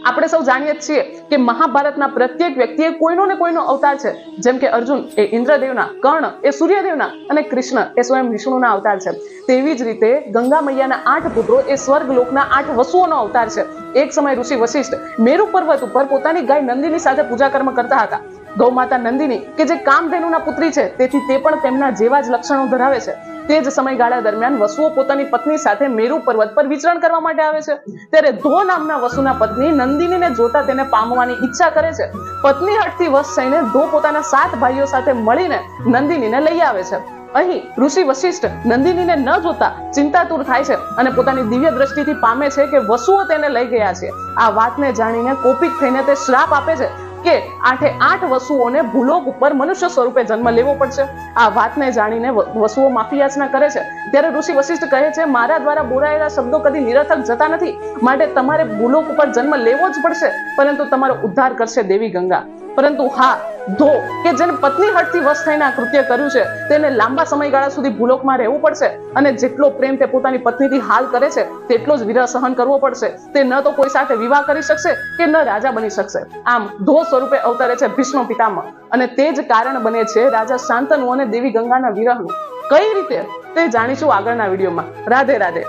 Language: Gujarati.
આપણે સૌ જાણીએ છીએ કે મહાભારતના પ્રત્યેક વ્યક્તિએ કોઈનો ને કોઈનો અવતાર છે. જેમ કે અર્જુન એ ઇન્દ્રદેવના, કર્ણ એ સૂર્યદેવના અને કૃષ્ણ એ સ્વયં વિષ્ણુના અવતાર છે. તેવી જ રીતે ગંગા મૈયાના 8 પુત્રો એ સ્વર્ગલોકના 8 વસુઓનો અવતાર છે. એક સમય ઋષિ વશિષ્ઠ મેરુ પર્વત ઉપર પોતાની ગાય નંદિની સાથે પૂજા કર્મ કરતા હતા. ગૌ માતા નંદિની કે જે કામધેનુના પુત્રી છે, તેથી તે પણ તેમના જેવા જ લક્ષણો ધરાવે છે. તે જ સમયગાળા દરમિયાન વસુઓ પોતાની પત્ની સાથે મેરુ પર્વત પર વિચરણ કરવા માટે આવે છે. ત્યારે ધો નામના વસુના પત્ની નંદિનીને જોતા તેને પામવાની ઈચ્છા કરે છે. પત્ની હઠથી વશ થઈને ધો પોતાના 7 ભાઈઓ સાથે મળીને નંદિનીને લઈ આવે છે. અહીં ઋષિ વશિષ્ઠ નંદિનીને ન જોતા ચિંતાતુર થાય છે અને પોતાની દિવ્ય દ્રષ્ટિથી પામે છે કે વસુઓ તેને લઈ ગયા છે. આ વાતને જાણીને કોપિત થઈને તે શ્રાપ આપે છે કે 8 વસુઓને ભૂલોક ઉપર મનુષ્ય સ્વરૂપે જન્મ લેવો પડશે. આ વાતને જાણીને વસુઓ માફી યાચના કરે છે. ત્યારે ઋષિ વશિષ્ઠ કહે છે, મારા દ્વારા બોલાયેલા શબ્દો કદી નિરર્થક જતા નથી, માટે તમારે ભૂલોક ઉપર જન્મ લેવો જ પડશે, પરંતુ તમારો ઉદ્ધાર કરશે દેવી ગંગા. પરંતુ હા, ધો કે જેને પત્ની હઠથી વશ થઈને આ કૃત્ય કર્યું છે, તેને લાંબા સમયગાળા સુધી ભૂલોકમાં રહેવું પડશે અને જેટલો પ્રેમ તે પોતાની પત્નીથી હાલ કરે છે તેટલો જ વિરહ સહન કરવો પડશે. તે ન તો કોઈ સાથે વિવાહ કરી શકશે કે ન રાજા બની શકશે. આમ ધો સ્વરૂપે અવતરે છે ભીષ્મ પિતામહ અને તે જ કારણ બને છે રાજા શાંતનુ અને દેવી ગંગાના વિરહનું. કઈ રીતે તે જાણીશું આગળના વિડીયોમાં. રાધે રાધે.